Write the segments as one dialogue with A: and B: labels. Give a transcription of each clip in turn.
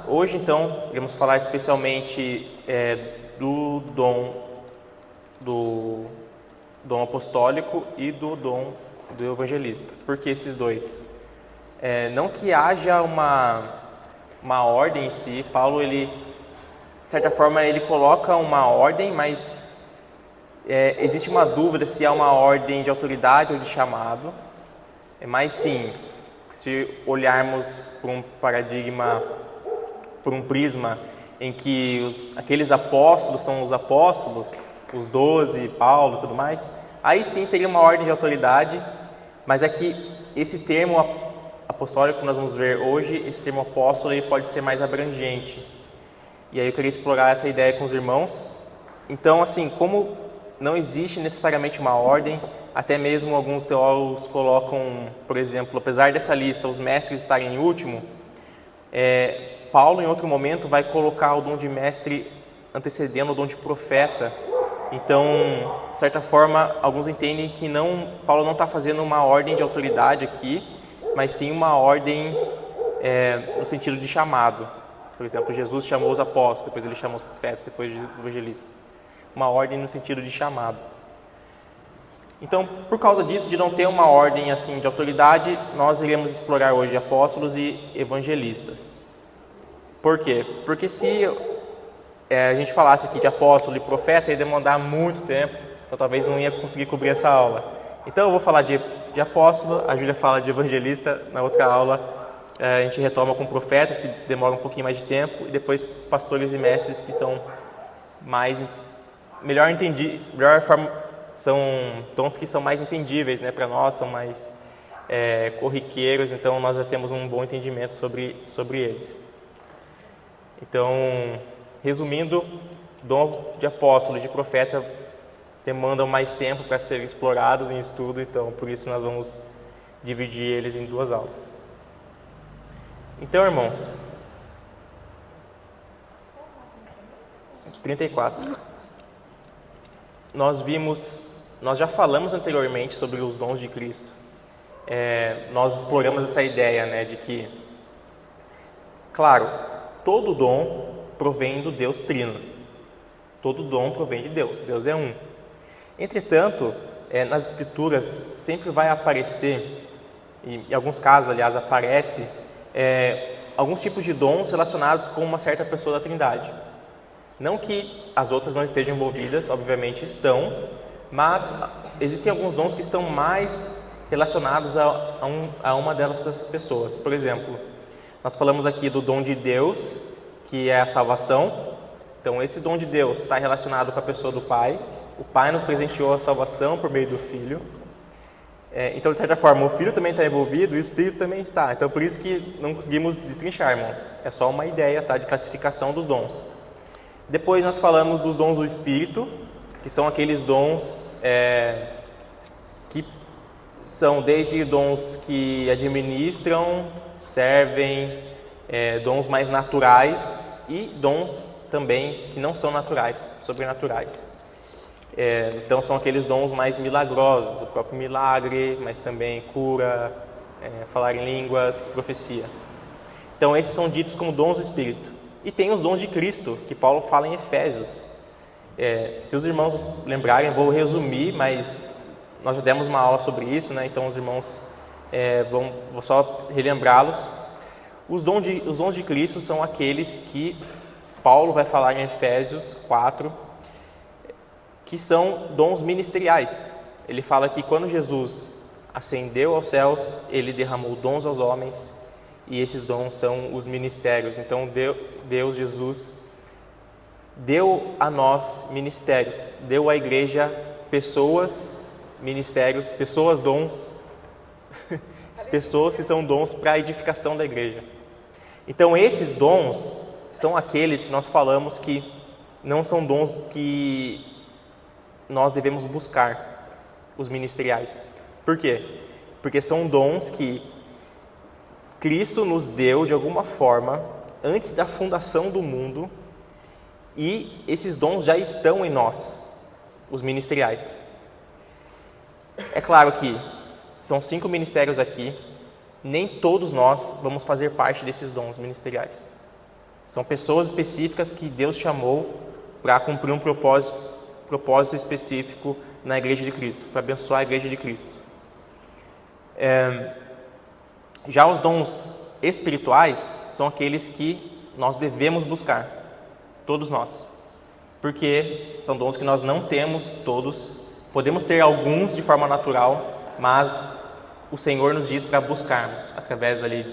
A: hoje então iremos falar especialmente do dom apostólico e do dom do evangelista. Por que esses dois? Não que haja uma ordem em si. Paulo, ele, de certa forma, ele coloca uma ordem, mas existe uma dúvida se há uma ordem de autoridade ou de chamado. Mas sim, se olharmos por um paradigma, por um prisma em que aqueles apóstolos são os apóstolos, os 12, Paulo e tudo mais, aí sim teria uma ordem de autoridade, mas é que esse termo apostólico que nós vamos ver hoje, esse termo apóstolo, ele pode ser mais abrangente. E aí eu queria explorar essa ideia com os irmãos. Então, assim, como não existe necessariamente uma ordem, até mesmo alguns teólogos colocam, por exemplo, apesar dessa lista, os mestres estarem em último, Paulo, em outro momento, vai colocar o dom de mestre antecedendo o dom de profeta. Então, de certa forma, alguns entendem que Paulo não está fazendo uma ordem de autoridade aqui, mas sim uma ordem no sentido de chamado. Por exemplo, Jesus chamou os apóstolos, depois ele chamou os profetas, depois os evangelistas. Uma ordem no sentido de chamado. Então, por causa disso, de não ter uma ordem assim de autoridade, nós iremos explorar hoje apóstolos e evangelistas. Por quê? Porque se a gente falasse aqui de apóstolo e profeta, ia demandar muito tempo, então talvez não ia conseguir cobrir essa aula. Então eu vou falar de apóstolo, a Júlia fala de evangelista, na outra aula a gente retoma com profetas, que demoram um pouquinho mais de tempo, e depois pastores e mestres, que são são dons que são mais entendíveis, né, para nós, são mais corriqueiros, então nós já temos um bom entendimento sobre eles. Então, resumindo, dom de apóstolo e de profeta demandam mais tempo para serem explorados em estudo, então por isso nós vamos dividir eles em duas aulas. Então, irmãos, 34. Nós já falamos anteriormente sobre os dons de Cristo. Nós exploramos essa ideia, né, de que, claro, todo dom provém do Deus Trino. Todo dom provém de Deus. Deus é um. Entretanto, nas Escrituras sempre vai aparecer, e em alguns casos, aliás, aparece alguns tipos de dons relacionados com uma certa pessoa da Trindade. Não que as outras não estejam envolvidas, obviamente estão, mas existem alguns dons que estão mais relacionados a uma dessas pessoas. Por exemplo, nós falamos aqui do dom de Deus, que é a salvação. Então, esse dom de Deus está relacionado com a pessoa do Pai. O Pai nos presenteou a salvação por meio do Filho. Então, de certa forma, o Filho também está envolvido e o Espírito também está. Então, por isso que não conseguimos destrinchar, irmãos. É só uma ideia, tá, de classificação dos dons. Depois nós falamos dos dons do Espírito, que são aqueles dons que são desde dons que administram, servem, dons mais naturais e dons também que não são naturais, sobrenaturais. Então são aqueles dons mais milagrosos, o próprio milagre, mas também cura, falar em línguas, profecia. Então esses são ditos como dons do Espírito. E tem os dons de Cristo, que Paulo fala em Efésios. Se os irmãos lembrarem, vou resumir, mas nós já demos uma aula sobre isso, né? Então os irmãos vou só relembrá-los. Os dons de Cristo são aqueles que Paulo vai falar em Efésios 4, que são dons ministeriais. Ele fala que quando Jesus ascendeu aos céus, ele derramou dons aos homens, e esses dons são os ministérios. Então Deus, Jesus, deu a nós ministérios, deu à igreja pessoas, ministérios, pessoas, dons, pessoas que são dons para a edificação da igreja. Então esses dons são aqueles que nós falamos que não são dons que nós devemos buscar, os ministeriais. Por quê? Porque são dons que Cristo nos deu de alguma forma antes da fundação do mundo, e esses dons já estão em nós, os ministeriais. É claro que são 5 ministérios aqui, nem todos nós vamos fazer parte desses dons ministeriais. São pessoas específicas que Deus chamou para cumprir um propósito específico na Igreja de Cristo, para abençoar a Igreja de Cristo. Já os dons espirituais são aqueles que nós devemos buscar, todos nós, porque são dons que nós não temos todos, podemos ter alguns de forma natural, mas o Senhor nos diz para buscarmos, através ali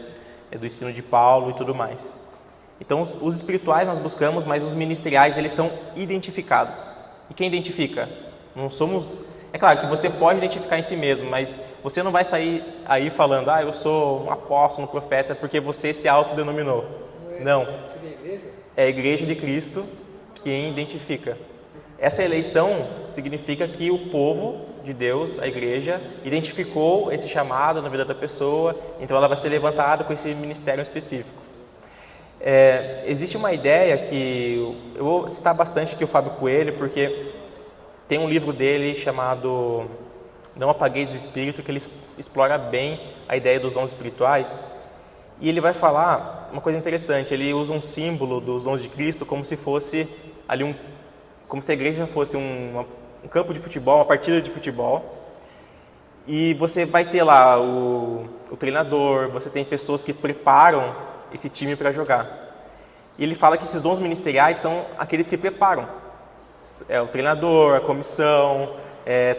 A: do ensino de Paulo e tudo mais. Então os espirituais nós buscamos, mas os ministeriais eles são identificados. E quem identifica? Não somos... É claro que você pode identificar em si mesmo, mas você não vai sair aí falando, eu sou um apóstolo, um profeta, porque você se autodenominou. Não. É a Igreja de Cristo quem identifica. Essa eleição significa que o povo de Deus, a Igreja, identificou esse chamado na vida da pessoa, então ela vai ser levantada com esse ministério específico. Existe uma ideia que eu vou citar bastante aqui o Fábio Coelho, porque tem um livro dele chamado Não Apagueis o Espírito, que ele explora bem a ideia dos dons espirituais. E ele vai falar uma coisa interessante, ele usa um símbolo dos dons de Cristo como se fosse ali como se a igreja fosse um campo de futebol, uma partida de futebol. E você vai ter lá o treinador, você tem pessoas que preparam esse time para jogar. E ele fala que esses dons ministeriais são aqueles que preparam. O treinador, a comissão,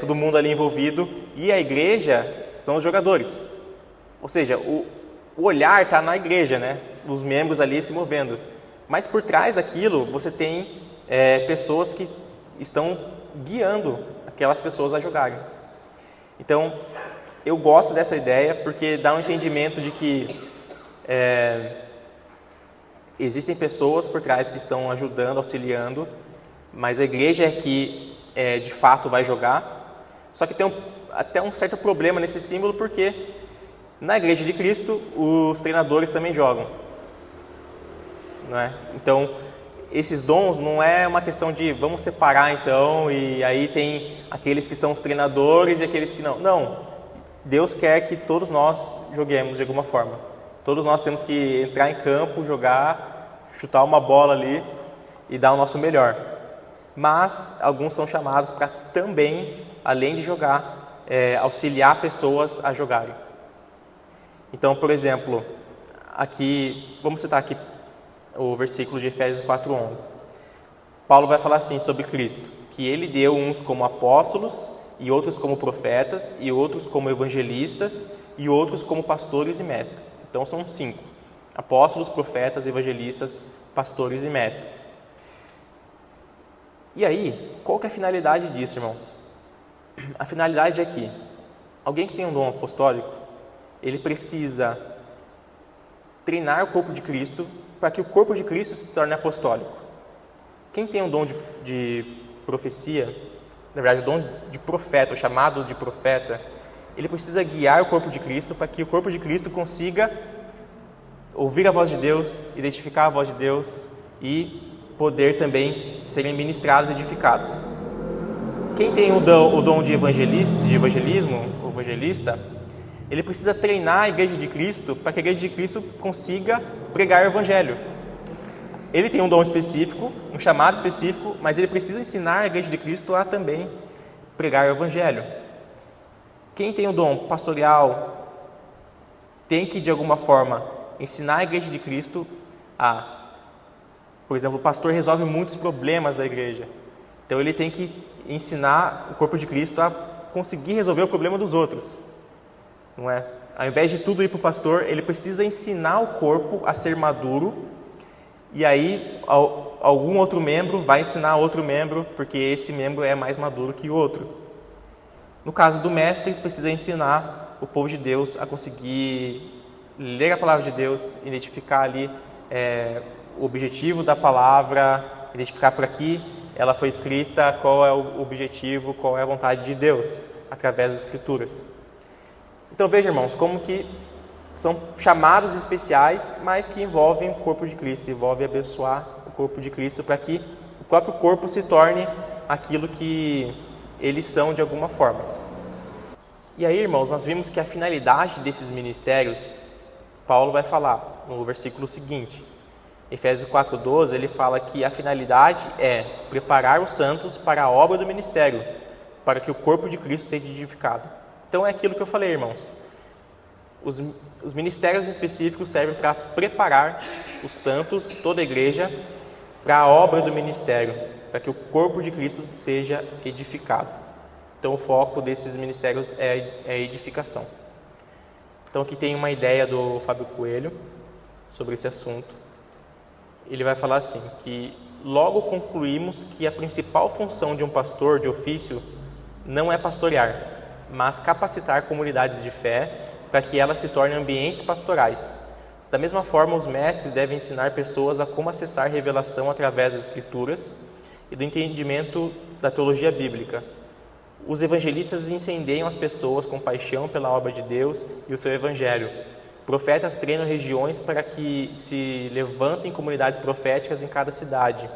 A: todo mundo ali envolvido, e a igreja são os jogadores. Ou seja, o olhar está na igreja, né? Os membros ali se movendo. Mas por trás daquilo você tem pessoas que estão guiando aquelas pessoas a jogarem. Então, eu gosto dessa ideia porque dá um entendimento de que existem pessoas por trás que estão ajudando, auxiliando, mas a igreja é que de fato vai jogar. Só que tem até um certo problema nesse símbolo, porque na Igreja de Cristo os treinadores também jogam, não é? Então esses dons não é uma questão de vamos separar então, e aí tem aqueles que são os treinadores e aqueles que não. Não, Deus quer que todos nós joguemos de alguma forma. Todos nós temos que entrar em campo, jogar, chutar uma bola ali e dar o nosso melhor. Mas alguns são chamados para também, além de jogar, auxiliar pessoas a jogarem. Então, por exemplo, aqui, vamos citar aqui o versículo de Efésios 4:11. Paulo vai falar assim sobre Cristo, que ele deu uns como apóstolos, e outros como profetas, e outros como evangelistas, e outros como pastores e mestres. Então são 5: apóstolos, profetas, evangelistas, pastores e mestres. E aí, qual que é a finalidade disso, irmãos? A finalidade é que alguém que tem um dom apostólico, ele precisa treinar o corpo de Cristo para que o corpo de Cristo se torne apostólico. Quem tem um dom de profecia, na verdade o dom de profeta, o chamado de profeta, ele precisa guiar o corpo de Cristo para que o corpo de Cristo consiga ouvir a voz de Deus, identificar a voz de Deus e poder também serem ministrados e edificados. Quem tem o dom de evangelismo, o evangelista, ele precisa treinar a Igreja de Cristo para que a Igreja de Cristo consiga pregar o Evangelho. Ele tem um dom específico, um chamado específico, mas ele precisa ensinar a Igreja de Cristo a também pregar o Evangelho. Quem tem o dom pastoral tem que, de alguma forma, ensinar a Igreja de Cristo a... Por exemplo, o pastor resolve muitos problemas da igreja. Então ele tem que ensinar o corpo de Cristo a conseguir resolver o problema dos outros. Não é? Ao invés de tudo ir para o pastor, ele precisa ensinar o corpo a ser maduro, e aí algum outro membro vai ensinar outro membro, porque esse membro é mais maduro que o outro. No caso do mestre, precisa ensinar o povo de Deus a conseguir ler a palavra de Deus, identificar ali o objetivo da palavra, identificar por aqui ela foi escrita, qual é o objetivo, qual é a vontade de Deus, através das Escrituras. Então veja, irmãos, como que são chamados especiais, mas que envolvem o corpo de Cristo, envolvem abençoar o corpo de Cristo para que o próprio corpo se torne aquilo que eles são de alguma forma. E aí, irmãos, nós vimos que a finalidade desses ministérios, Paulo vai falar no versículo seguinte. Efésios 4:12, ele fala que a finalidade é preparar os santos para a obra do ministério, para que o corpo de Cristo seja edificado. Então é aquilo que eu falei, irmãos. Os ministérios específicos servem para preparar os santos, toda a igreja, para a obra do ministério, para que o corpo de Cristo seja edificado. Então o foco desses ministérios é a edificação. Então aqui tem uma ideia do Fábio Coelho sobre esse assunto. Ele vai falar assim, que logo concluímos que a principal função de um pastor de ofício não é pastorear, mas capacitar comunidades de fé para que elas se tornem ambientes pastorais. Da mesma forma, os mestres devem ensinar pessoas a como acessar revelação através das Escrituras e do entendimento da teologia bíblica. Os evangelistas incendeiam as pessoas com paixão pela obra de Deus e o seu evangelho. Profetas treinam regiões para que se levantem comunidades proféticas em cada cidade.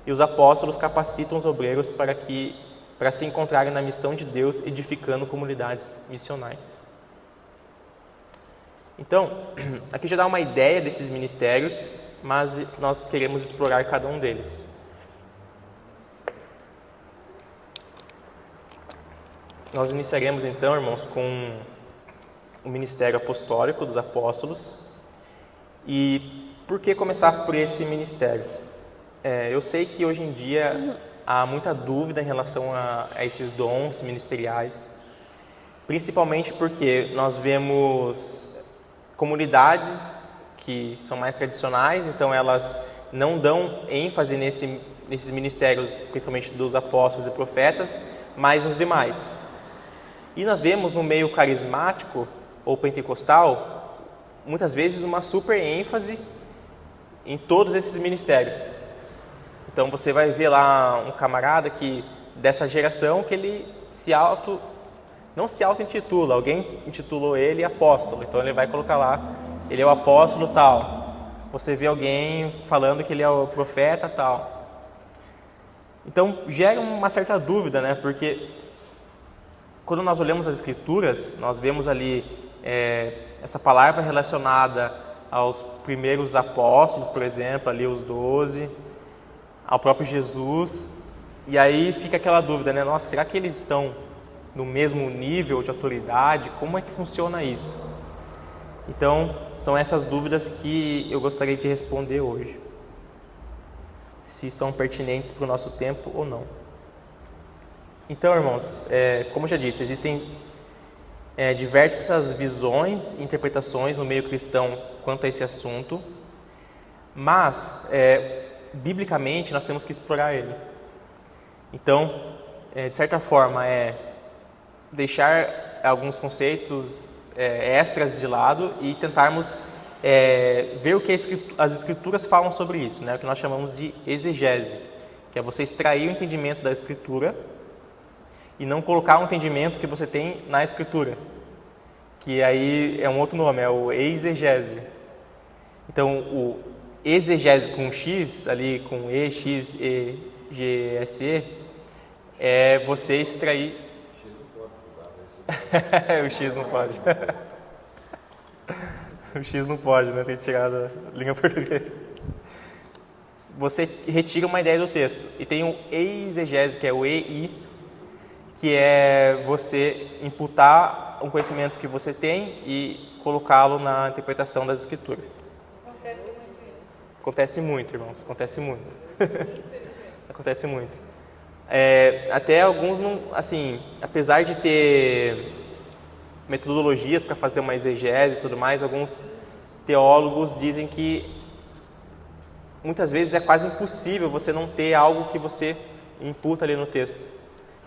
A: E os apóstolos capacitam os obreiros para se encontrarem na missão de Deus, edificando comunidades missionais. Então, aqui já dá uma ideia desses ministérios, mas nós queremos explorar cada um deles. Nós iniciaremos então, irmãos, com o ministério apostólico dos apóstolos. E por que começar por esse ministério? Eu sei que hoje em dia há muita dúvida em relação a esses dons ministeriais, principalmente porque nós vemos comunidades que são mais tradicionais, então elas não dão ênfase nesses ministérios, principalmente dos apóstolos e profetas, mas nos demais. E nós vemos no meio carismático ou pentecostal, muitas vezes uma super ênfase em todos esses ministérios. Então você vai ver lá um camarada que dessa geração que ele não se auto-intitula, alguém intitulou ele apóstolo, então ele vai colocar lá, ele é o apóstolo tal. Você vê alguém falando que ele é o profeta tal. Então gera uma certa dúvida, né? Porque quando nós olhamos as Escrituras, nós vemos ali essa palavra relacionada aos primeiros apóstolos, por exemplo, ali os 12, ao próprio Jesus, e aí fica aquela dúvida, né? Nossa, será que eles estão no mesmo nível de autoridade? Como é que funciona isso? Então, são essas dúvidas que eu gostaria de responder hoje. Se são pertinentes para o nosso tempo ou não. Então, irmãos, como eu já disse, existem diversas visões e interpretações no meio cristão quanto a esse assunto, mas, biblicamente, nós temos que explorar ele. Então, de certa forma, deixar alguns conceitos extras de lado e tentarmos ver o que as Escrituras falam sobre isso, né? O que nós chamamos de exegese, que é você extrair o entendimento da Escritura e não colocar um entendimento que você tem na Escritura, que aí é um outro nome, é o exegese. Então, o exegese com X, ali com E, X, E, G, S, E, é você extrair... O X não pode. O X não pode, né? Tem que tirar da língua portuguesa. Você retira uma ideia do texto. E tem um exegese, que é o EI, que é você imputar um conhecimento que você tem e colocá-lo na interpretação das Escrituras.
B: Acontece muito isso.
A: Acontece muito, irmãos. Acontece muito. Acontece muito. Até alguns, não, assim, apesar de ter metodologias para fazer uma exegese e tudo mais, alguns teólogos dizem que muitas vezes é quase impossível você não ter algo que você imputa ali no texto.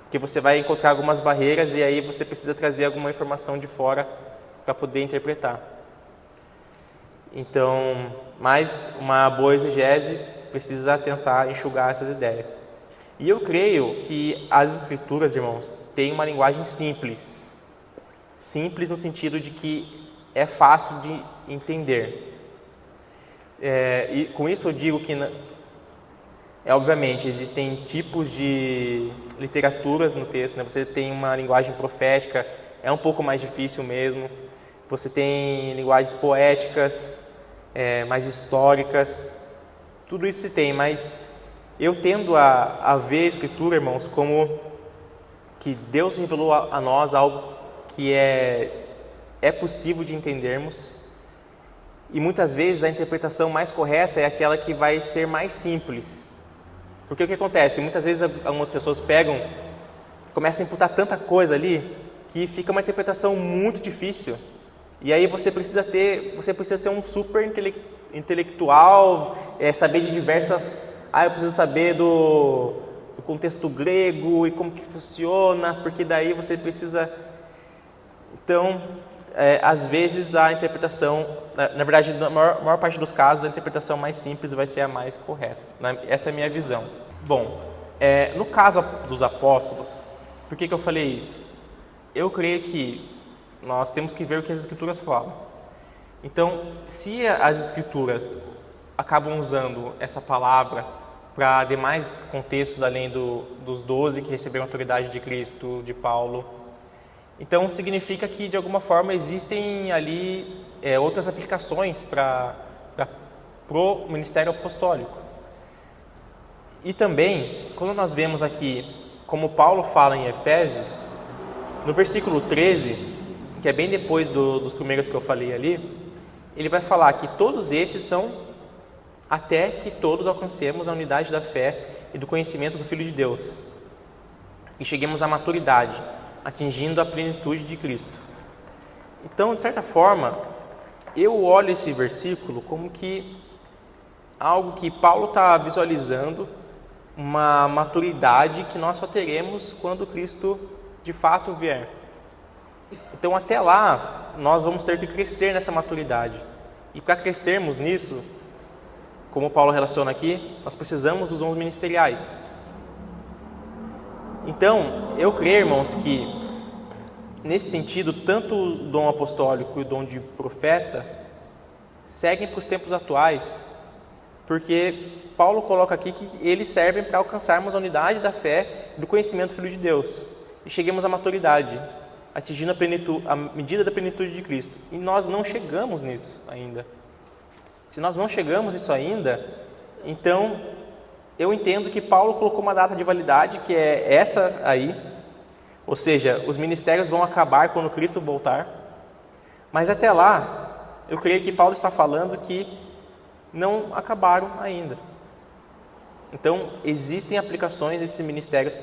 A: Porque você vai encontrar algumas barreiras e aí você precisa trazer alguma informação de fora para poder interpretar. Então, mas uma boa exegese precisa tentar enxugar essas ideias. E eu creio que as Escrituras, irmãos, têm uma linguagem simples. Simples no sentido de que é fácil de entender. E com isso eu digo que, obviamente, existem tipos de literaturas no texto, né? Você tem uma linguagem profética, é um pouco mais difícil mesmo. Você tem linguagens poéticas, mais históricas. tudo isso se tem, mas eu tendo a ver a Escritura, irmãos, como que Deus revelou a nós algo que é possível de entendermos, e muitas vezes a interpretação mais correta é aquela que vai ser mais simples. Porque o que acontece? Muitas vezes algumas pessoas começam a imputar tanta coisa ali, que fica uma interpretação muito difícil. E aí você precisa ser um super intelectual, saber de diversas... eu preciso saber do contexto grego e como que funciona, porque daí você precisa... Então, às vezes a interpretação, na verdade, na maior parte dos casos, a interpretação mais simples vai ser a mais correta. Essa é a minha visão. Bom, no caso dos apóstolos, por que eu falei isso? Eu creio que nós temos que ver o que as Escrituras falam. Então, se as Escrituras acabam usando essa palavra para demais contextos, além dos 12 que receberam a autoridade de Cristo, de Paulo, então significa que, de alguma forma, existem ali outras aplicações para o ministério apostólico. E também, quando nós vemos aqui, como Paulo fala em Efésios, no versículo 13, que é bem depois dos primeiros que eu falei ali, ele vai falar que todos esses são até que todos alcancemos a unidade da fé e do conhecimento do Filho de Deus e cheguemos à maturidade, atingindo a plenitude de Cristo. Então, de certa forma, eu olho esse versículo como que algo que Paulo está visualizando, uma maturidade que nós só teremos quando Cristo de fato vier. Então, até lá, nós vamos ter que crescer nessa maturidade. E para crescermos nisso, como Paulo relaciona aqui, nós precisamos dos dons ministeriais. Então, eu creio, irmãos, que nesse sentido, tanto o dom apostólico e o dom de profeta seguem para os tempos atuais, porque Paulo coloca aqui que eles servem para alcançarmos a unidade da fé e do conhecimento do Filho de Deus e cheguemos à maturidade, atingindo a medida da plenitude de Cristo. E nós não chegamos nisso ainda. Se nós não chegamos nisso ainda, então eu entendo que Paulo colocou uma data de validade, que é essa aí, ou seja, os ministérios vão acabar quando Cristo voltar, mas até lá, eu creio que Paulo está falando que não acabaram ainda. Então, existem aplicações desses ministérios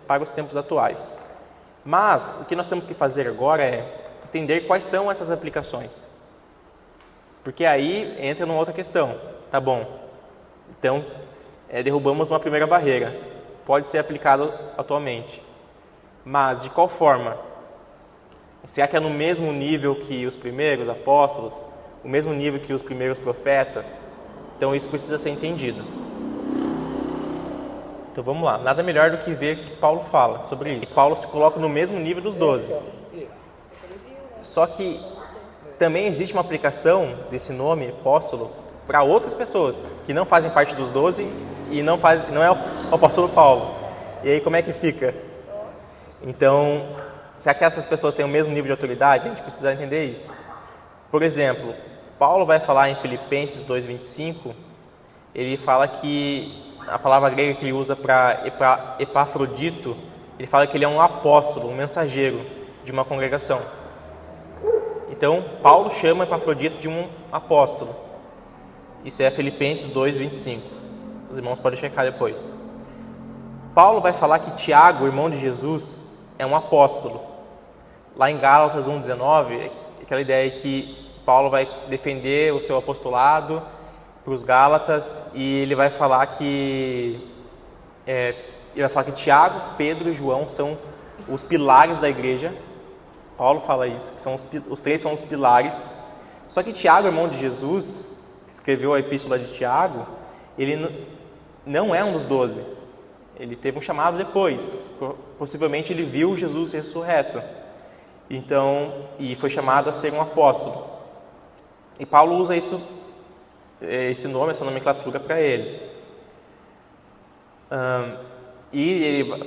A: para os tempos atuais. Mas, o que nós temos que fazer agora é entender quais são essas aplicações. Porque aí entra numa outra questão. Tá bom, então derrubamos uma primeira barreira. Pode ser aplicado atualmente. Mas, de qual forma? Será que é no mesmo nível que os primeiros apóstolos? O mesmo nível que os primeiros profetas? Então, isso precisa ser entendido. Então, vamos lá. Nada melhor do que ver o que Paulo fala sobre isso. E Paulo se coloca no mesmo nível dos 12. Só que também existe uma aplicação desse nome, apóstolo, para outras pessoas que não fazem parte dos 12 e não é o apóstolo Paulo. E aí, como é que fica? Então, será que essas pessoas têm o mesmo nível de autoridade? A gente precisa entender isso. Por exemplo, Paulo vai falar em Filipenses 2:25, ele fala que a palavra grega que ele usa para Epafrodito, ele fala que ele é um apóstolo, um mensageiro de uma congregação. Então, Paulo chama Epafrodito de um apóstolo. Isso é Filipenses 2:25. Os irmãos podem checar depois. Paulo vai falar que Tiago, irmão de Jesus, é um apóstolo. Lá em Gálatas 1:19, aquela ideia que Paulo vai defender o seu apostolado para os Gálatas e ele vai falar que Tiago, Pedro e João são os pilares da igreja. Paulo fala isso, que os três são os pilares. Só que Tiago, irmão de Jesus, que escreveu a epístola de Tiago, ele não é um dos 12. Ele teve um chamado depois. Possivelmente ele viu Jesus ressurreto. Então, e foi chamado a ser um apóstolo. E Paulo usa esse nome, essa nomenclatura para ele.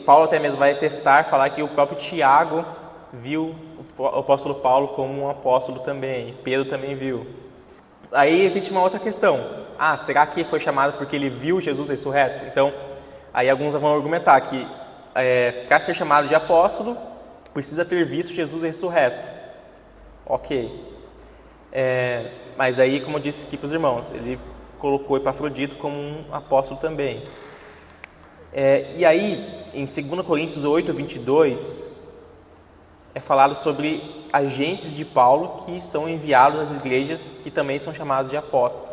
A: Paulo até mesmo vai falar que o próprio Tiago viu o apóstolo Paulo como um apóstolo também. Pedro também viu. Aí existe uma outra questão. Será que foi chamado porque ele viu Jesus ressurreto? Então, aí alguns vão argumentar que para ser chamado de apóstolo, precisa ter visto Jesus ressurreto. Ok. Mas aí, como eu disse aqui para os irmãos, ele colocou Epafrodito como um apóstolo também. E aí, em 2 Coríntios 8, 22, é falado sobre agentes de Paulo que são enviados às igrejas que também são chamados de apóstolos.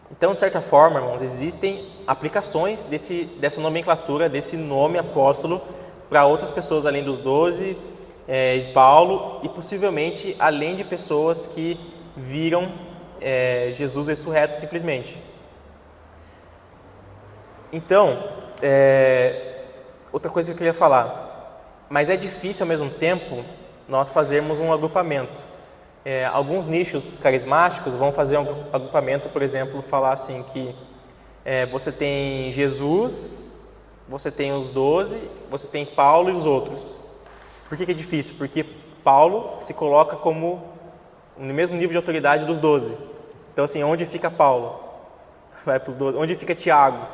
A: Então, de certa forma, irmãos, existem aplicações dessa nomenclatura, desse nome apóstolo, para outras pessoas além dos 12, de Paulo, e possivelmente além de pessoas que viram Jesus ressurreto simplesmente. Então, outra coisa que eu queria falar, mas é difícil ao mesmo tempo nós fazermos um agrupamento. Alguns nichos carismáticos vão fazer um agrupamento, por exemplo, falar assim que você tem Jesus, você tem os 12, você tem Paulo e os outros. Por que é difícil? Porque Paulo se coloca como no mesmo nível de autoridade dos 12. Então, assim, onde fica Paulo? Vai para os 12. Onde fica Tiago?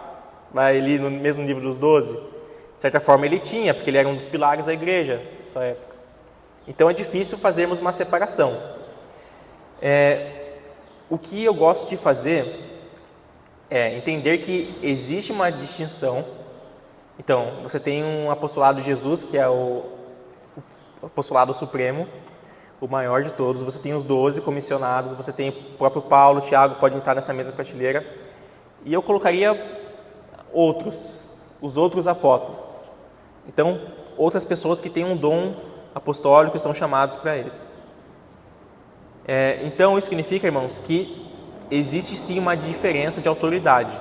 A: Vai ali no mesmo nível dos 12? De certa forma ele tinha, porque ele era um dos pilares da igreja na sua época. Então é difícil fazermos uma separação. O que eu gosto de fazer é entender que existe uma distinção. Então, você tem um apostolado de Jesus, que é o apostolado supremo, o maior de todos. Você tem os 12 comissionados, você tem o próprio Paulo, Tiago, pode estar nessa mesma prateleira. E eu colocaria os outros apóstolos. Então, outras pessoas que têm um dom apostólico e são chamados para eles. Então, isso significa, irmãos, que existe sim uma diferença de autoridade.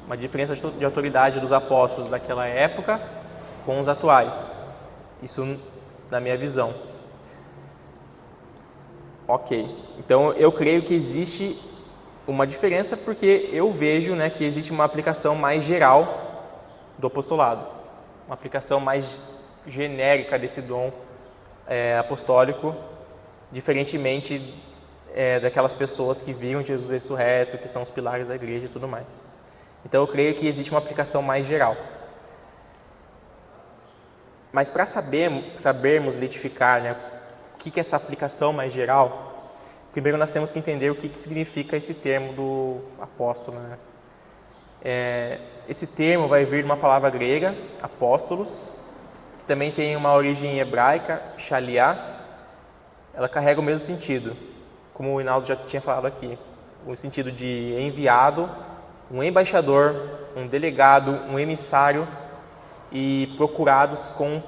A: Uma diferença de autoridade dos apóstolos daquela época com os atuais. Isso na minha visão. Ok. Então, eu creio que existe uma diferença porque eu vejo, que existe uma aplicação mais geral do apostolado. Uma aplicação mais genérica desse dom apostólico, diferentemente daquelas pessoas que viram Jesus ressurreto, que são os pilares da igreja e tudo mais. Então eu creio que existe uma aplicação mais geral. Mas para sabermos identificar o que é essa aplicação mais geral, primeiro nós temos que entender o que significa esse termo do apóstolo. Esse termo vai vir de uma palavra grega, apóstolos, que também tem uma origem hebraica, shaliá. Ela carrega o mesmo sentido, como o Hinaldo já tinha falado aqui, o sentido de enviado, um embaixador, um delegado, um emissário e procurados com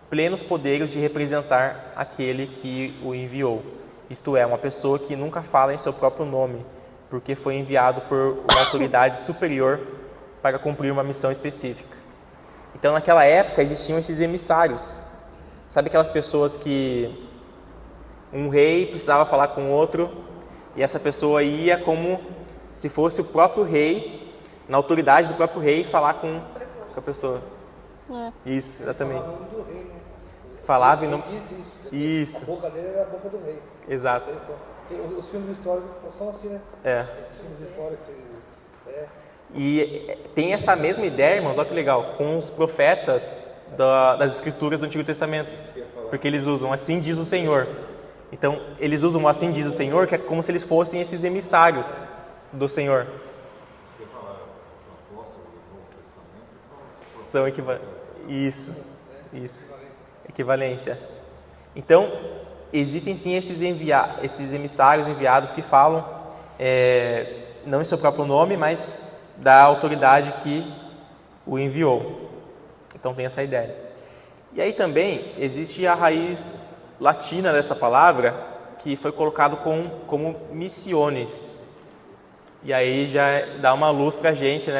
A: plenos poderes de representar aquele que o enviou. Isto é, uma pessoa que nunca fala em seu próprio nome, porque foi enviado por uma autoridade superior para cumprir uma missão específica. Então, naquela época, existiam esses emissários. Sabe aquelas pessoas que um rei precisava falar com outro e essa pessoa ia como se fosse o próprio rei, na autoridade do próprio rei, falar com a pessoa. Isso, exatamente.
C: Falava o nome do rei, né?
A: Falava em nome...
C: Isso.
A: Isso.
C: A boca dele era a boca do rei.
A: Exato.
C: Os filmes históricos são assim, né? Esses filmes históricos.
A: E tem essa mesma ideia, irmãos, olha que legal, com os profetas das escrituras do Antigo Testamento. Porque eles usam assim diz o Senhor. Então, eles usam assim diz o Senhor, que é como se eles fossem esses emissários do Senhor.
D: Você falar, os apóstolos do Novo Testamento
A: São equivalentes. Isso. Equivalência. Então, existem sim esses emissários enviados que falam, não em seu próprio nome, mas da autoridade que o enviou. Então tem essa ideia. E aí também existe a raiz latina dessa palavra, que foi colocado como missiones. E aí já dá uma luz para a gente,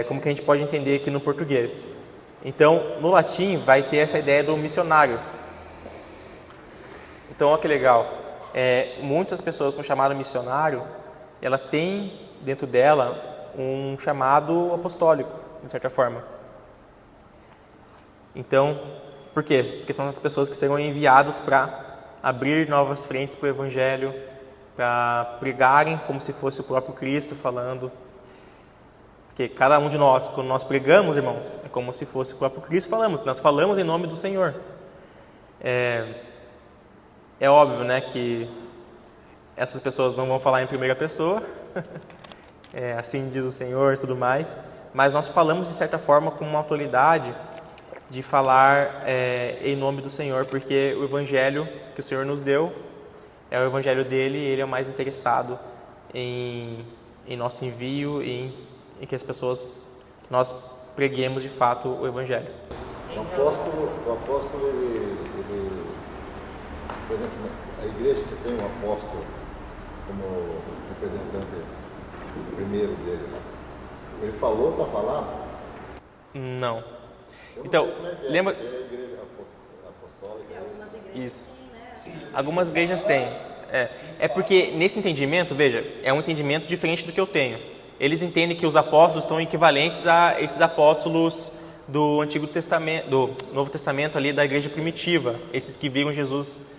A: como que a gente pode entender aqui no português. Então, no latim vai ter essa ideia do missionário. Então, olha que legal. Muitas pessoas com chamado missionário, ela tem dentro dela um chamado apostólico, de certa forma. Então, por quê? Porque são as pessoas que serão enviadas para abrir novas frentes para o Evangelho, para pregarem como se fosse o próprio Cristo falando. Porque cada um de nós, quando nós pregamos, irmãos, é como se fosse o próprio Cristo falando. Nós falamos em nome do Senhor. É óbvio, né, que essas pessoas não vão falar em primeira pessoa, assim diz o Senhor e tudo mais, mas nós falamos de certa forma com uma autoridade de falar em nome do Senhor, porque o Evangelho que o Senhor nos deu é o Evangelho dele e ele é o mais interessado em nosso envio e em que as pessoas, nós preguemos de fato o Evangelho.
D: O apóstolo ele, por exemplo, a igreja que tem um apóstolo como representante primeiro dele, ele falou para falar?
A: Não.
D: Eu não
A: Então,
D: sei como é que
A: lembra...
D: é a igreja apostólica.
B: Algumas igrejas
A: Isso.
B: têm, né?
A: Algumas igrejas têm. É porque nesse entendimento, veja, é um entendimento diferente do que eu tenho. Eles entendem que os apóstolos estão equivalentes a esses apóstolos do Antigo Testamento, do Novo Testamento ali da igreja primitiva, esses que viram Jesus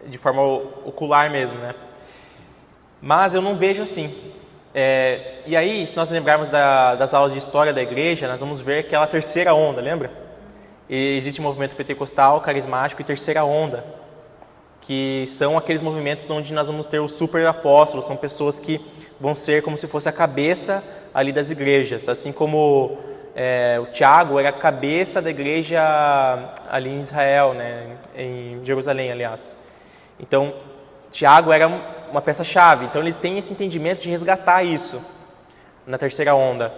A: de forma ocular mesmo, né? Mas eu não vejo assim. E aí, se nós lembrarmos das aulas de história da igreja, nós vamos ver aquela terceira onda, lembra? E existe o movimento pentecostal, carismático e terceira onda, que são aqueles movimentos onde nós vamos ter os super apóstolos, são pessoas que vão ser como se fosse a cabeça ali das igrejas, assim como o Tiago era a cabeça da igreja ali em Israel, né, em Jerusalém, aliás. Então, Tiago era uma peça-chave, então eles têm esse entendimento de resgatar isso na terceira onda.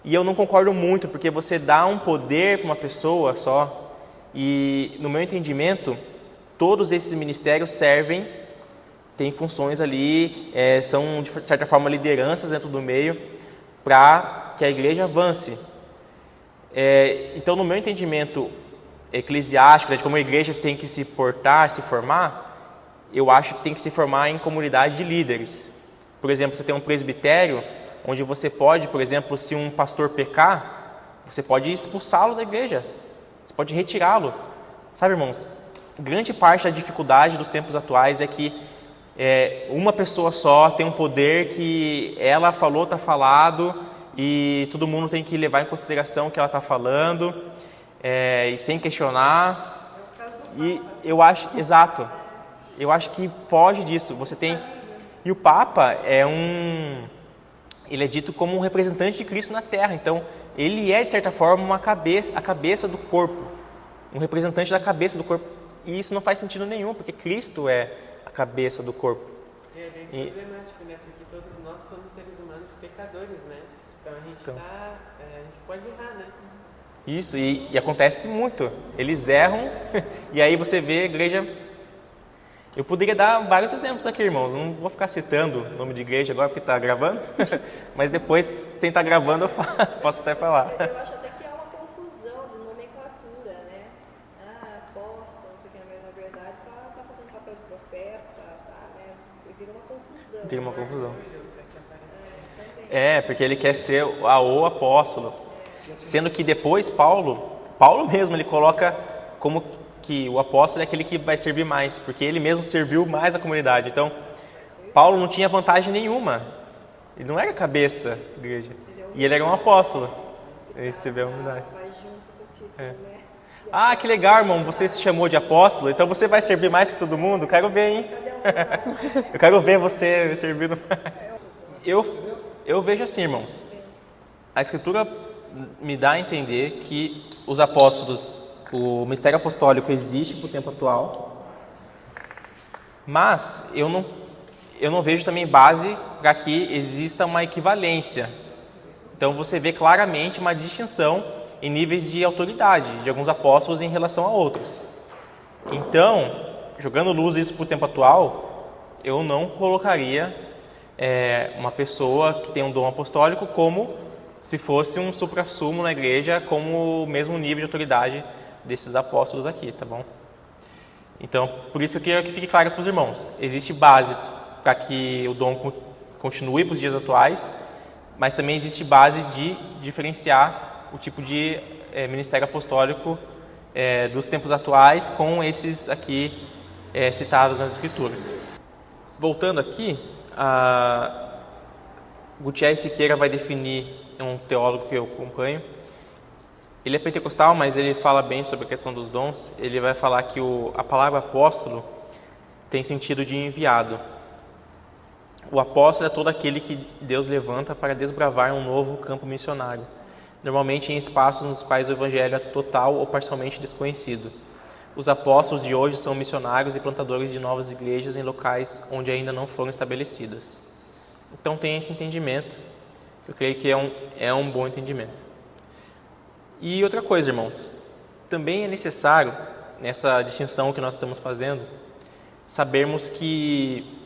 A: E eu não concordo muito, porque você dá um poder para uma pessoa só, e no meu entendimento, todos esses ministérios servem, têm funções ali, são de certa forma lideranças dentro do meio, para que a igreja avance. Então, no meu entendimento eclesiástico, de como a igreja tem que se portar, se formar, eu acho que tem que se formar em comunidade de líderes. Por exemplo, você tem um presbitério, onde você pode, por exemplo, se um pastor pecar, você pode expulsá-lo da igreja, você pode retirá-lo. Sabe, irmãos, grande parte da dificuldade dos tempos atuais é que uma pessoa só tem um poder que ela falou, está falado, e todo mundo tem que levar em consideração o que ela está falando, e sem questionar. E eu acho, exato, eu acho que foge disso. Você tem, e o Papa ele é dito como um representante de Cristo na Terra, então ele é de certa forma a cabeça do corpo, um representante da cabeça do corpo, e isso não faz sentido nenhum, porque Cristo é a cabeça do corpo.
E: É bem problemático, né? Porque todos nós somos seres humanos pecadores, né? Então a gente pode errar, né?
A: Isso, e acontece muito. Eles erram, e aí você vê a igreja... Eu poderia dar vários exemplos aqui, irmãos. Não vou ficar citando o nome de igreja agora porque está gravando, mas depois, sem estar gravando, eu posso até falar.
B: Eu acho até que há uma confusão de nomenclatura, né? Apóstolo, não sei o que, mas na verdade está fazendo papel de profeta, né? E vira uma confusão.
A: Tem uma
B: né?
A: confusão.
B: Também.
A: Porque ele quer ser o apóstolo. Sendo que depois Paulo mesmo, ele coloca como que o apóstolo é aquele que vai servir mais, porque ele mesmo serviu mais a comunidade. Então, Paulo não tinha vantagem nenhuma. Ele não era a cabeça da igreja. E ele era um apóstolo. Ele recebeu a humildade.
B: Vai junto com o título, né?
A: Ah, que legal, irmão. Você se chamou de apóstolo, então você vai servir mais que todo mundo? Quero ver, hein? Eu quero ver você servindo. Eu vejo assim, irmãos. A Escritura me dá a entender que os apóstolos, o mistério apostólico existe para o tempo atual, mas eu não vejo também base para que exista uma equivalência. Então você vê claramente uma distinção em níveis de autoridade de alguns apóstolos em relação a outros. Então, jogando luz isso para o tempo atual, eu não colocaria uma pessoa que tem um dom apostólico como se fosse um suprassumo na igreja, como o mesmo nível de autoridade desses apóstolos aqui, tá bom? Então, por isso eu quero que fique claro para os irmãos. Existe base para que o dom continue para os dias atuais, mas também existe base de diferenciar o tipo de ministério apostólico dos tempos atuais com esses aqui citados nas Escrituras. Voltando aqui, Gutierrez Siqueira vai definir, um teólogo que eu acompanho. Ele é pentecostal, mas ele fala bem sobre a questão dos dons. Ele vai falar que a palavra apóstolo tem sentido de enviado. O apóstolo é todo aquele que Deus levanta para desbravar um novo campo missionário, normalmente em espaços nos quais o evangelho é total ou parcialmente desconhecido. Os apóstolos de hoje são missionários e plantadores de novas igrejas em locais onde ainda não foram estabelecidas. Então tem esse entendimento. Eu creio que é um bom entendimento. E outra coisa, irmãos, também é necessário, nessa distinção que nós estamos fazendo, sabermos que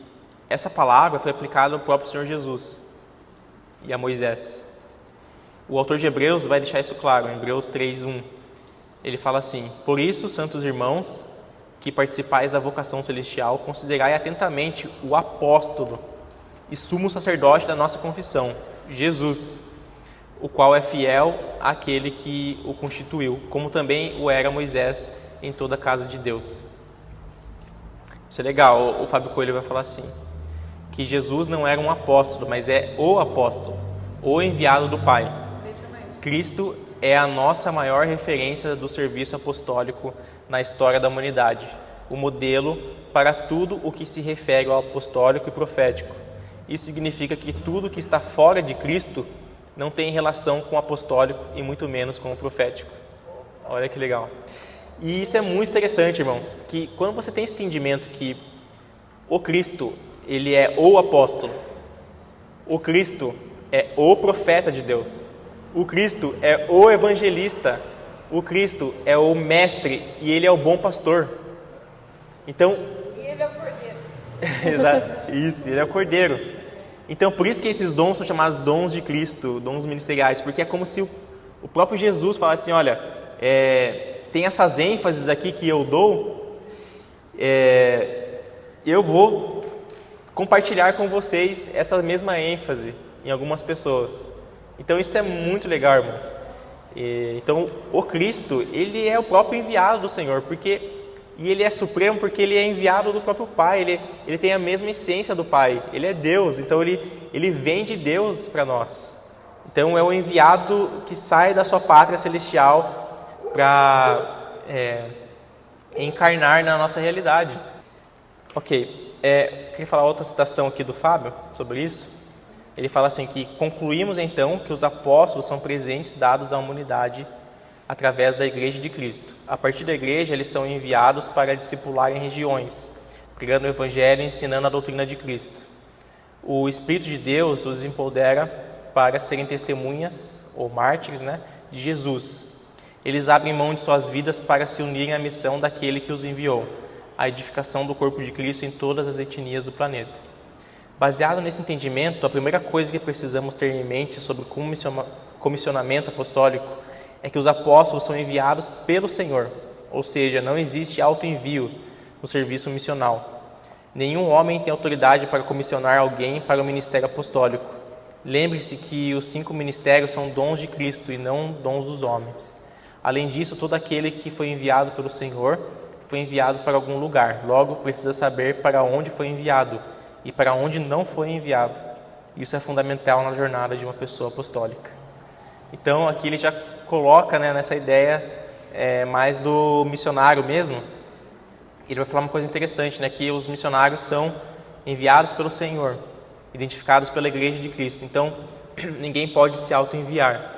A: essa palavra foi aplicada ao próprio Senhor Jesus e a Moisés. O autor de Hebreus vai deixar isso claro, em Hebreus 3:1. Ele fala assim: por isso, santos irmãos, que participais da vocação celestial, considerai atentamente o apóstolo e sumo sacerdote da nossa confissão, Jesus, o qual é fiel àquele que o constituiu, como também o era Moisés em toda a casa de Deus. Isso é legal, o Fábio Coelho vai falar assim, que Jesus não era um apóstolo, mas é o apóstolo, o enviado do Pai. Cristo é a nossa maior referência do serviço apostólico na história da humanidade, o modelo para tudo o que se refere ao apostólico e profético. Isso significa que tudo que está fora de Cristo não tem relação com o apostólico e muito menos com o profético. Olha que legal. E isso é muito interessante, irmãos, que quando você tem esse entendimento que o Cristo, ele é o apóstolo, o Cristo é o profeta de Deus, o Cristo é o evangelista, o Cristo é o mestre e ele é o bom pastor. Então,
B: E ele é o cordeiro.
A: exato, isso, ele é o cordeiro. Então, por isso que esses dons são chamados dons de Cristo, dons ministeriais, porque é como se o próprio Jesus falasse assim, olha, tem essas ênfases aqui que eu dou, eu vou compartilhar com vocês essa mesma ênfase em algumas pessoas. Então, isso é muito legal, irmãos. Então, o Cristo, ele é o próprio enviado do Senhor, e ele é supremo porque ele é enviado do próprio Pai, ele tem a mesma essência do Pai, ele é Deus, então ele vem de Deus para nós. Então é o enviado que sai da sua pátria celestial para encarnar na nossa realidade. Ok, queria falar outra citação aqui do Fábio sobre isso. Ele fala assim que concluímos então que os apóstolos são presentes dados à humanidade através da Igreja de Cristo. A partir da Igreja, eles são enviados para discipular em regiões, pregando o Evangelho e ensinando a doutrina de Cristo. O Espírito de Deus os empodera para serem testemunhas, ou mártires, de Jesus. Eles abrem mão de suas vidas para se unirem à missão daquele que os enviou, a edificação do corpo de Cristo em todas as etnias do planeta. Baseado nesse entendimento, a primeira coisa que precisamos ter em mente sobre o comissionamento apostólico é que os apóstolos são enviados pelo Senhor, ou seja, não existe autoenvio no serviço missional. Nenhum homem tem autoridade para comissionar alguém para o ministério apostólico. Lembre-se que os 5 ministérios são dons de Cristo e não dons dos homens. Além disso, todo aquele que foi enviado pelo Senhor foi enviado para algum lugar. Logo, precisa saber para onde foi enviado e para onde não foi enviado. Isso é fundamental na jornada de uma pessoa apostólica. Então, aqui ele já coloca nessa ideia mais do missionário mesmo. Ele vai falar uma coisa interessante, que os missionários são enviados pelo Senhor, identificados pela Igreja de Cristo. Então, ninguém pode se auto-enviar.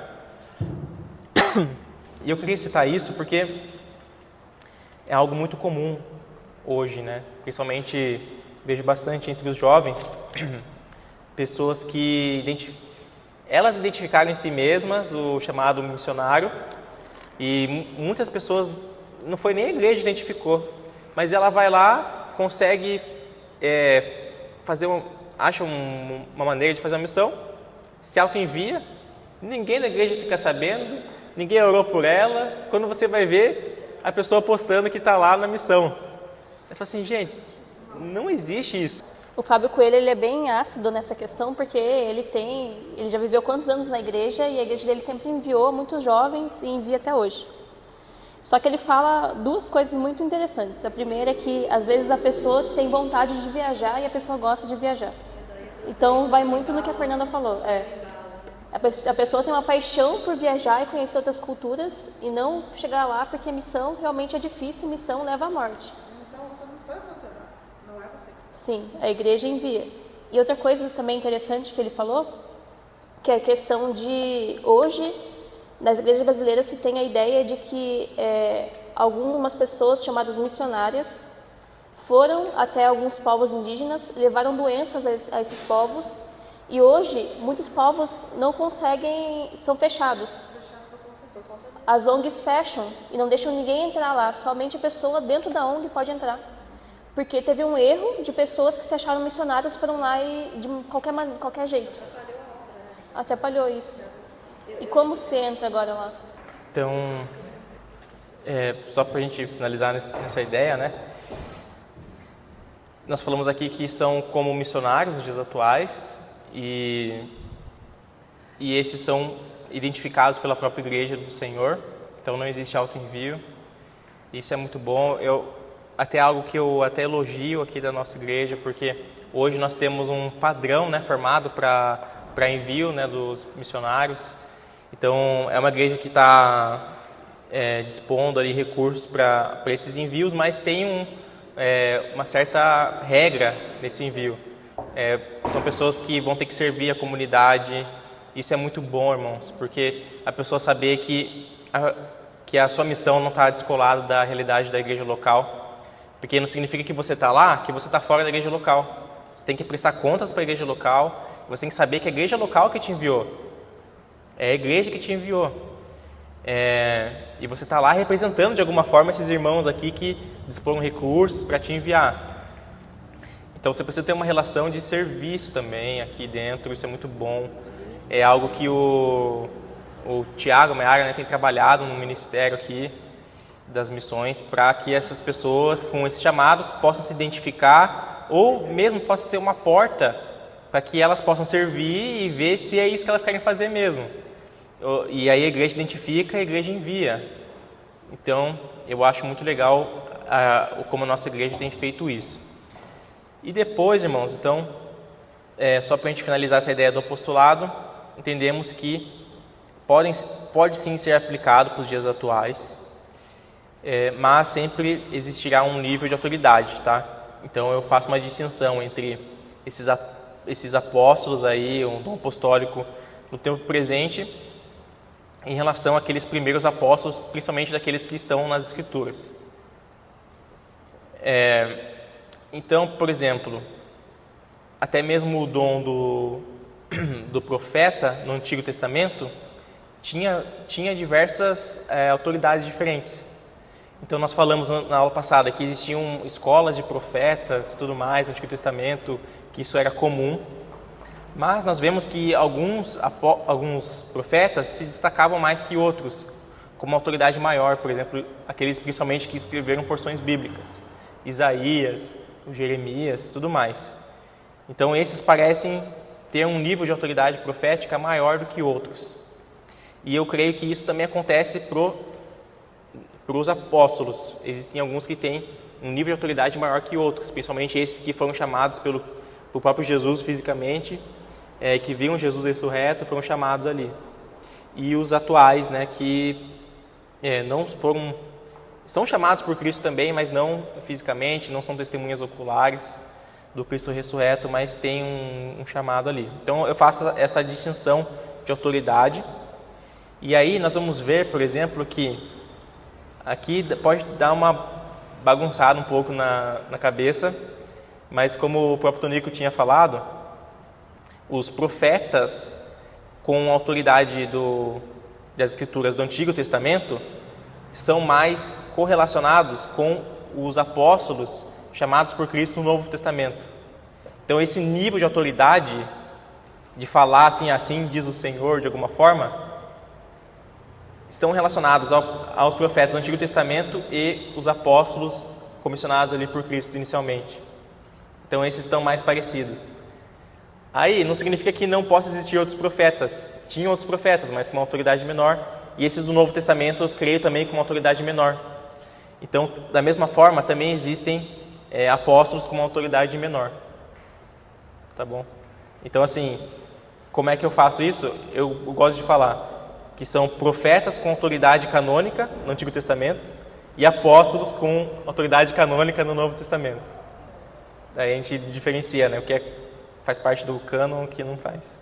A: E eu queria citar isso porque é algo muito comum hoje, Principalmente, vejo bastante entre os jovens, pessoas que elas identificaram em si mesmas o chamado missionário, e muitas pessoas, não foi nem a igreja que identificou, mas ela vai lá, consegue acha uma maneira de fazer uma missão, se auto-envia, ninguém da igreja fica sabendo, ninguém orou por ela, quando você vai ver, a pessoa postando que está lá na missão. É só assim, gente, não existe isso.
F: O Fábio Coelho, ele é bem ácido nessa questão, porque ele já viveu quantos anos na igreja, e a igreja dele sempre enviou muitos jovens e envia até hoje. Só que ele fala duas coisas muito interessantes. A primeira é que, às vezes, a pessoa tem vontade de viajar e a pessoa gosta de viajar. Então, vai muito no que a Fernanda falou. A pessoa tem uma paixão por viajar e conhecer outras culturas e não chegar lá porque missão realmente é difícil, missão leva à morte.
B: Não é você que
F: Sim, a igreja envia. E outra coisa também interessante que ele falou, que é a questão de, hoje, nas igrejas brasileiras se tem a ideia de que algumas pessoas chamadas missionárias foram até alguns povos indígenas, levaram doenças a esses povos, e hoje muitos povos não conseguem, estão fechados. As ONGs fecham e não deixam ninguém entrar lá, somente a pessoa dentro da ONG pode entrar. Porque teve um erro de pessoas que se acharam missionárias, foram lá e de qualquer jeito. Atrapalhou isso. E como você entra agora lá?
A: Então, só para a gente finalizar nessa ideia, né? Nós falamos aqui que são como missionários nos dias atuais e esses são identificados pela própria igreja do Senhor. Então não existe autoenvio. Isso é muito bom. Até algo que eu até elogio aqui da nossa igreja, porque hoje nós temos um padrão, né, formado para envio, né, dos missionários. Então, é uma igreja que está dispondo ali recursos para esses envios, mas tem uma certa regra nesse envio. São pessoas que vão ter que servir a comunidade. Isso é muito bom, irmãos, porque a pessoa saber que a sua missão não está descolada da realidade da igreja local. Porque não significa que você está lá, que você está fora da igreja local. Você tem que prestar contas para a igreja local. Você tem que saber que é a igreja local que te enviou. É a igreja que te enviou. E você está lá representando de alguma forma esses irmãos aqui que dispõem recursos para te enviar. Então você precisa ter uma relação de serviço também aqui dentro. Isso é muito bom. É algo que o Tiago Maiara, né, tem trabalhado no ministério aqui das missões, para que essas pessoas com esses chamados possam se identificar ou mesmo possa ser uma porta para que elas possam servir e ver se é isso que elas querem fazer mesmo. E aí a igreja identifica, a igreja envia. Então eu acho muito legal como a nossa igreja tem feito isso. E depois, irmãos, então, só para a gente finalizar essa ideia do apostolado, entendemos que pode sim ser aplicado para os dias atuais, mas sempre existirá um nível de autoridade, tá? Então eu faço uma distinção entre esses apóstolos aí, um dom apostólico no tempo presente, em relação àqueles primeiros apóstolos, principalmente daqueles que estão nas Escrituras. Então, por exemplo, até mesmo o dom do profeta no Antigo Testamento tinha diversas autoridades diferentes. Então nós falamos na aula passada que existiam escolas de profetas e tudo mais no Antigo Testamento, que isso era comum, mas nós vemos que alguns profetas se destacavam mais que outros, como uma autoridade maior, por exemplo, aqueles principalmente que escreveram porções bíblicas, Isaías, Jeremias, tudo mais. Então esses parecem ter um nível de autoridade profética maior do que outros. E eu creio que isso também acontece para os apóstolos. Existem alguns que têm um nível de autoridade maior que outros, principalmente esses que foram chamados pelo próprio Jesus fisicamente, que viram Jesus ressurreto, foram chamados ali. E os atuais, né, que não foram, são chamados por Cristo também, mas não fisicamente, não são testemunhas oculares do Cristo ressurreto, mas tem um chamado ali. Então eu faço essa distinção de autoridade. E aí nós vamos ver, por exemplo, que aqui pode dar uma bagunçada um pouco na cabeça, mas como o próprio Tonico tinha falado, os profetas com a autoridade das Escrituras do Antigo Testamento são mais correlacionados com os apóstolos chamados por Cristo no Novo Testamento. Então esse nível de autoridade, de falar assim diz o Senhor, de alguma forma, estão relacionados aos profetas do Antigo Testamento e os apóstolos comissionados ali por Cristo inicialmente. Então esses estão mais parecidos. Aí não significa que não possa existir outros profetas. Tinham outros profetas, mas com uma autoridade menor, e esses do Novo Testamento eu creio também com uma autoridade menor. Então, da mesma forma, também existem apóstolos com uma autoridade menor. Tá bom? Então, assim, como é que eu faço isso? Eu gosto de falar que são profetas com autoridade canônica no Antigo Testamento e apóstolos com autoridade canônica no Novo Testamento. Daí a gente diferencia, né? O que faz parte do cânon e o que não faz.